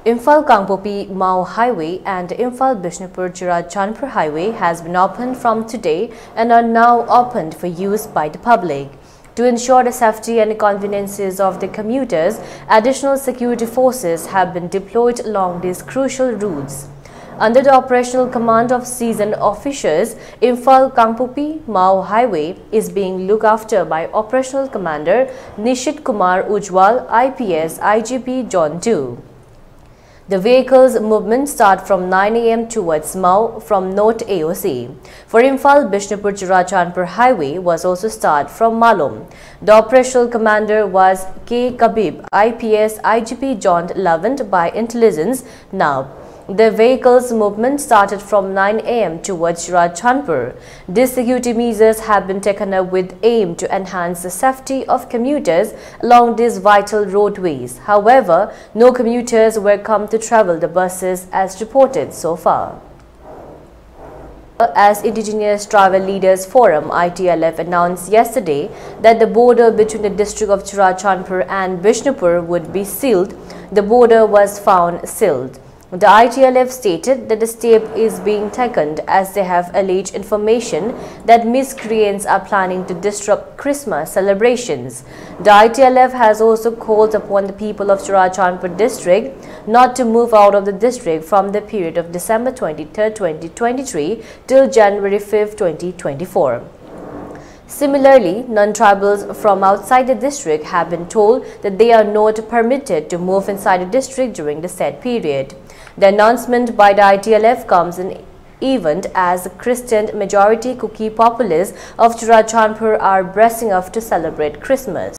Imphal-Mao Highway and Imphal-Bishnupur-Churachadnpur Highway has been opened from today and are now opened for use by the public. To ensure the safety and conveniences of the commuters, additional security forces have been deployed along these crucial routes. Under the operational command of seasoned officers, Imphal-Mao Highway is being looked after by Operational Commander Nishit Kumar Ujwal, IPS IGP Zone 2. The vehicle's movement start from 9 a.m. towards Mao from North AOC. For Imphal-Bishnupur-Churachadnpur Highway was also start from Malum. The operational commander was K. Kabib, IPS IGP Zone 11 by Intelligence Now. The vehicle's movement started from 9 a.m. towards Churachadnpur. These security measures have been taken up with aim to enhance the safety of commuters along these vital roadways. However, no commuters were come to travel the buses as reported so far. As Indigenous Travel Leaders Forum ITLF announced yesterday that the border between the district of Churachadnpur and Bishnupur would be sealed, the border was found sealed. The ITLF stated that the step is being taken as they have alleged information that miscreants are planning to disrupt Christmas celebrations. The ITLF has also called upon the people of Churachadnpur district not to move out of the district from the period of December 23, 2023 till January 5, 2024. Similarly, non-tribals from outside the district have been told that they are not permitted to move inside the district during the said period. The announcement by the ITLF comes in event as the Christian majority Kuki populace of Churachadnpur are bracing up to celebrate Christmas.